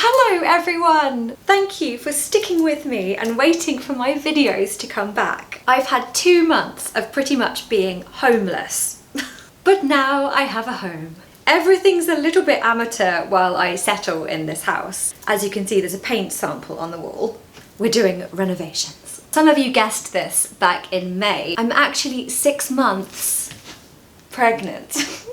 Hello everyone! Thank you for sticking with me and waiting for my videos to come back. I've had 2 months of pretty much being homeless, but now I have a home. Everything's a little bit amateur while I settle in this house. As you can see, there's a paint sample on the wall. We're doing renovations. Some of you guessed this back in May. I'm actually 6 months pregnant.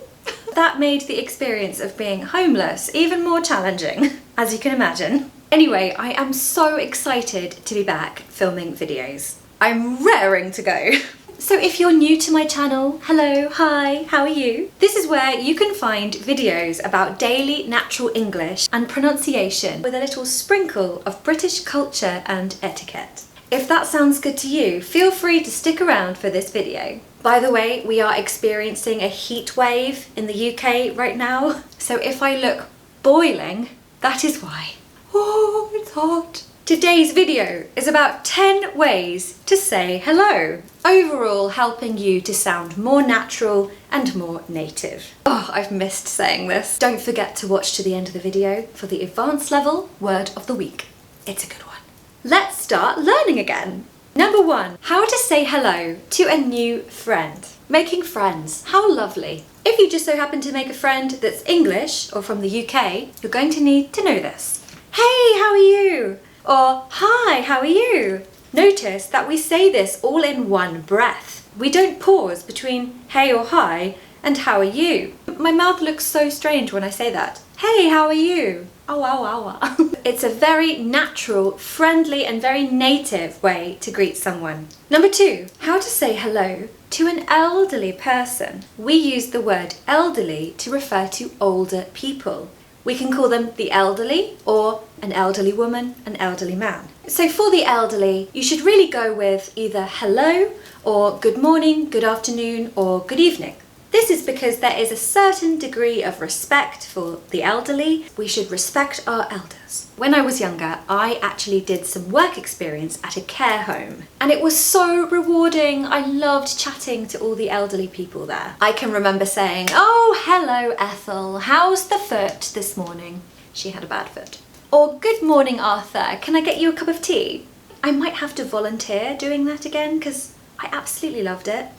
That made the experience of being homeless even more challenging, as you can imagine. Anyway, I am so excited to be back filming videos. I'm raring to go. So if you're new to my channel, hello, hi, how are you? This is where you can find videos about daily natural English and pronunciation with a little sprinkle of British culture and etiquette. If that sounds good to you, feel free to stick around for this video. By the way, we are experiencing a heat wave in the UK right now, so if I look boiling, that is why. Oh, it's hot. Today's video is about 10 ways to say hello, overall helping you to sound more natural and more native. Oh, I've missed saying this. Don't forget to watch to the end of the video for the advanced level word of the week. It's a good one. Let's start learning again. Number 1, how to say hello to a new friend. Making friends, how lovely. If you just so happen to make a friend that's English or from the UK, you're going to need to know this. Hey, how are you? Or hi, how are you? Notice that we say this all in one breath. We don't pause between hey or hi and how are you. My mouth looks so strange when I say that. Hey, how are you? Oh, wow, wow, wow. It's a very natural, friendly and very native way to greet someone. Number 2, how to say hello to an elderly person. We use the word elderly to refer to older people. We can call them the elderly or an elderly woman, an elderly man. So for the elderly, you should really go with either hello or good morning, good afternoon or good evening. This is because there is a certain degree of respect for the elderly. We should respect our elders. When I was younger, I actually did some work experience at a care home, and it was so rewarding. I loved chatting to all the elderly people there. I can remember saying, "Oh, hello Ethel, how's the foot this morning?" She had a bad foot. Or, "Good morning Arthur, can I get you a cup of tea?" I might have to volunteer doing that again because I absolutely loved it.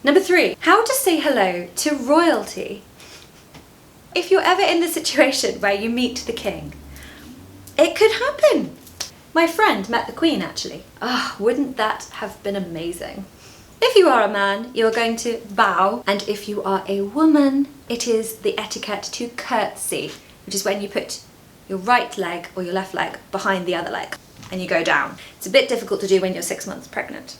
Number 3, how to say hello to royalty. If you're ever in the situation where you meet the king, it could happen. My friend met the Queen actually. Ah, wouldn't that have been amazing? If you are a man, you're going to bow, and if you are a woman, it is the etiquette to curtsy, which is when you put your right leg or your left leg behind the other leg and you go down. It's a bit difficult to do when you're 6 months pregnant.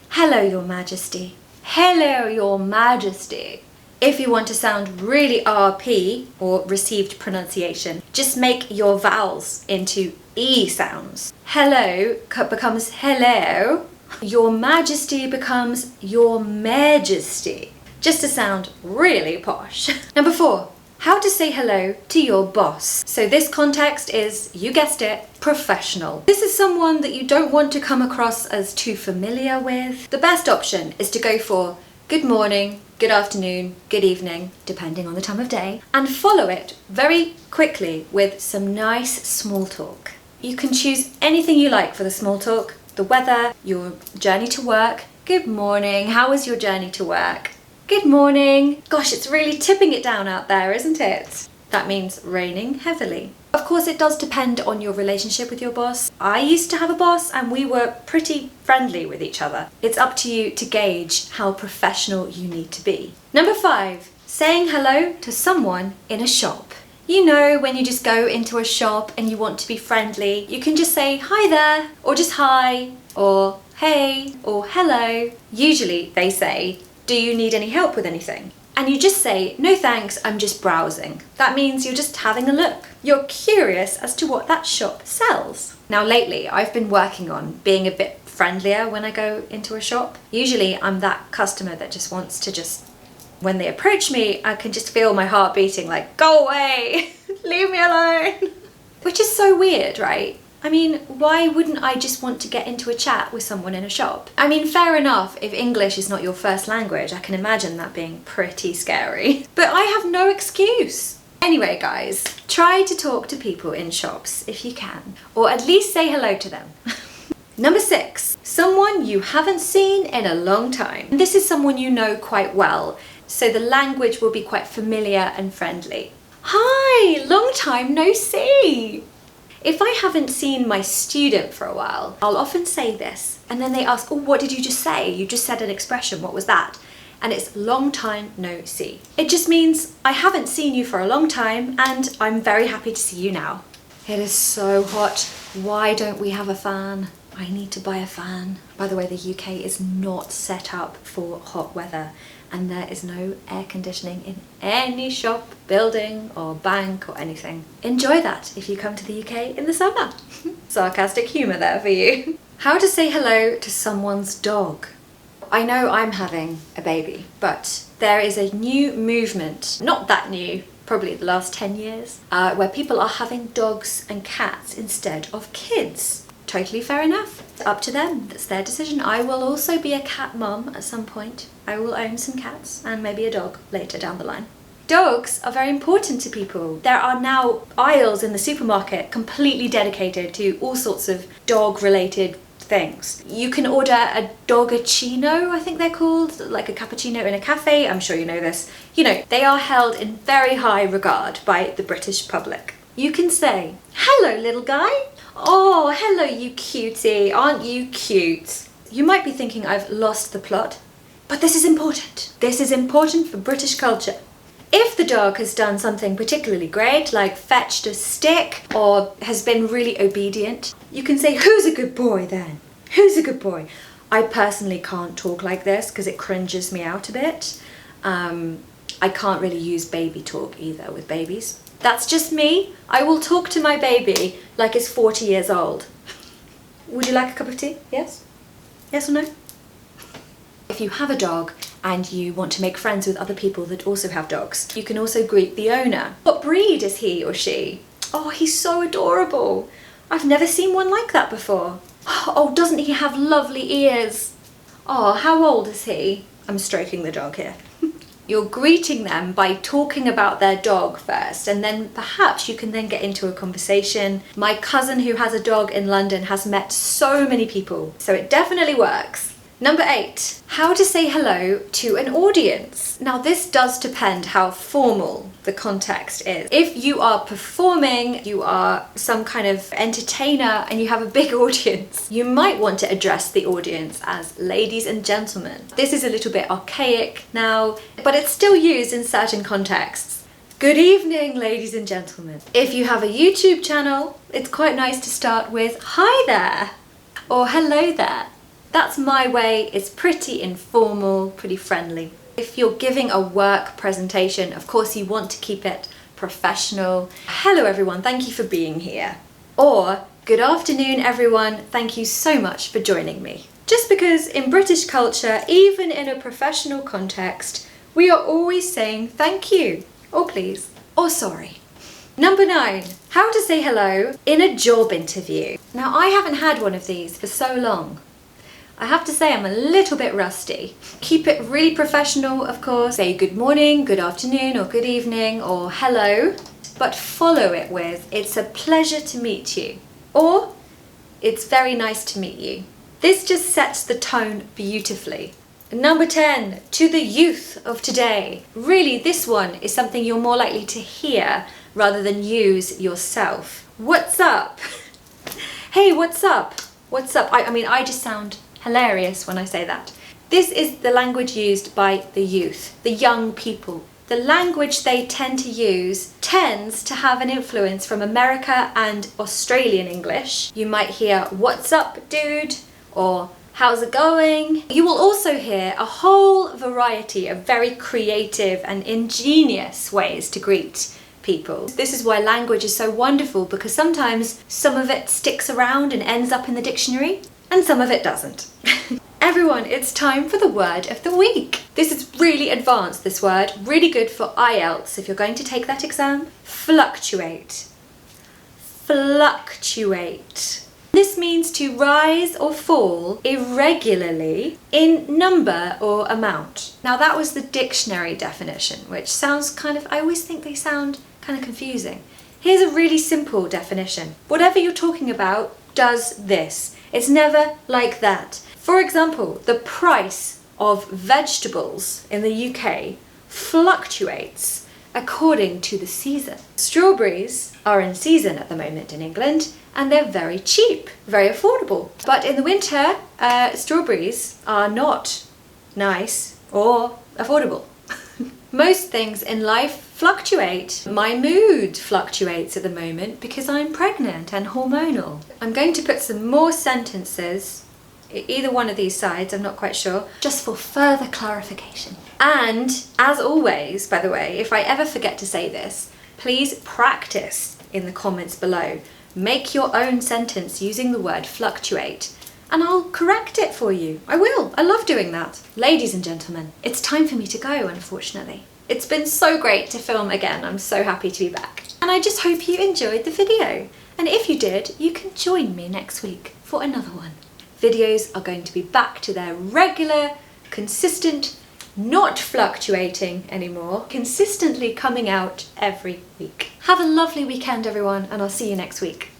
Hello, Your Majesty. Hello, Your Majesty. If you want to sound really RP or received pronunciation, just make your vowels into E sounds. Hello becomes hello. Your Majesty becomes Your Majesty. Just to sound really posh. Number 4, how to say hello to your boss. So this context is, you guessed it, professional. This is someone that you don't want to come across as too familiar with. The best option is to go for good morning, good afternoon, good evening, depending on the time of day, and follow it very quickly with some nice small talk. You can choose anything you like for the small talk, the weather, your journey to work. Good morning, how was your journey to work? Good morning. Gosh, it's really tipping it down out there, isn't it? That means raining heavily. Of course, it does depend on your relationship with your boss. I used to have a boss and we were pretty friendly with each other. It's up to you to gauge how professional you need to be. Number 5, saying hello to someone in a shop. You know, when you just go into a shop and you want to be friendly, you can just say hi there, or just hi, or hey, or hello. Usually they say, "Do you need any help with anything?" And you just say, "No thanks, I'm just browsing." That means you're just having a look. You're curious as to what that shop sells. Now lately, I've been working on being a bit friendlier when I go into a shop. Usually I'm that customer that just wants to when they approach me, I can just feel my heart beating like, "Go away, leave me alone." Which is so weird, right? I mean, why wouldn't I just want to get into a chat with someone in a shop? I mean, fair enough, if English is not your first language, I can imagine that being pretty scary. But I have no excuse. I Anyway, guys, try to talk to people in shops if you can, or at least say hello to them. Number 6, someone you haven't seen in a long time. This is someone you know quite well, so the language will be quite familiar and friendly. Hi, long time no see. If I haven't seen my student for a while, I'll often say this, and then they ask, oh, what did you just say? You just said an expression, what was that? And it's long time no see. It just means I haven't seen you for a long time and I'm very happy to see you now. It is so hot. Why don't we have a fan? I need to buy a fan. By the way, the UK is not set up for hot weather and there is no air conditioning in any shop, building or bank or anything. Enjoy that if you come to the UK in the summer. Sarcastic humour there for you. How to say hello to someone's dog. I know I'm having a baby, but there is a new movement, not that new, probably the last 10 years, where people are having dogs and cats instead of kids. Totally fair enough. It's up to them. That's their decision. I will also be a cat mum at some point. I will own some cats and maybe a dog later down the line. Dogs are very important to people. There are now aisles in the supermarket completely dedicated to all sorts of dog-related things. You can order a dogacino, I think they're called, like a cappuccino in a cafe. I'm sure you know this. You know, they are held in very high regard by the British public. You can say, hello little guy. Oh, hello you cutie, aren't you cute? You might be thinking I've lost the plot, but this is important. This is important for British culture. If the dog has done something particularly great, like fetched a stick or has been really obedient, you can say, who's a good boy then? Who's a good boy? I personally can't talk like this because it cringes me out a bit. I can't really use baby talk either with babies. That's just me. I will talk to my baby like it's 40 years old. Would you like a cup of tea? Yes? Yes or no? If you have a dog and you want to make friends with other people that also have dogs, you can also greet the owner. What breed is he or she? Oh, he's so adorable. I've never seen one like that before. Oh, doesn't he have lovely ears? Oh, how old is he? I'm stroking the dog here. You're greeting them by talking about their dog first, and then perhaps you can then get into a conversation. My cousin who has a dog in London has met so many people, so it definitely works. Number 8, how to say hello to an audience. Now this does depend how formal the context is. If you are performing, you are some kind of entertainer and you have a big audience, you might want to address the audience as ladies and gentlemen. This is a little bit archaic now, but it's still used in certain contexts. Good evening, ladies and gentlemen. If you have a YouTube channel, it's quite nice to start with, hi there, or hello there. That's my way. It's pretty informal, pretty friendly. If you're giving a work presentation, of course you want to keep it professional. Hello everyone, thank you for being here. Or, good afternoon everyone, thank you so much for joining me. Just because in British culture, even in a professional context, we are always saying thank you, or please, or sorry. Number 9, how to say hello in a job interview. Now I haven't had one of these for so long. I have to say I'm a little bit rusty. Keep it really professional, of course. Say good morning, good afternoon, or good evening, or hello. But follow it with, it's a pleasure to meet you. Or, it's very nice to meet you. This just sets the tone beautifully. Number 10, to the youth of today. Really, this one is something you're more likely to hear rather than use yourself. What's up? Hey, what's up? What's up? I mean, I just sound hilarious when I say that. This is the language used by the youth, the young people. The language they tend to use tends to have an influence from America and Australian English. You might hear, what's up, dude? Or how's it going? You will also hear a whole variety of very creative and ingenious ways to greet people. This is why language is so wonderful, because sometimes some of it sticks around and ends up in the dictionary, and some of it doesn't. Everyone, it's time for the word of the week. This is really advanced, this word, really good for IELTS if you're going to take that exam. Fluctuate. Fluctuate. This means to rise or fall irregularly in number or amount. Now that was the dictionary definition, which sounds kind of, I always think they sound Kind of confusing. Here's a really simple definition. Whatever you're talking about does this. It's never like that. For example, the price of vegetables in the UK fluctuates according to the season. Strawberries are in season at the moment in England, and they're very cheap, very affordable. But in the winter, strawberries are not nice or affordable. Most things in life fluctuate. My mood fluctuates at the moment because I'm pregnant and hormonal. I'm going to put some more sentences, either one of these sides, I'm not quite sure, just for further clarification. And as always, by the way, if I ever forget to say this, please practice in the comments below. Make your own sentence using the word fluctuate, and I'll correct it for you. I will. I love doing that. Ladies and gentlemen, it's time for me to go, unfortunately. It's been so great to film again. I'm so happy to be back. And I just hope you enjoyed the video. And if you did, you can join me next week for another one. Videos are going to be back to their regular, consistent, not fluctuating anymore, consistently coming out every week. Have a lovely weekend, everyone, and I'll see you next week.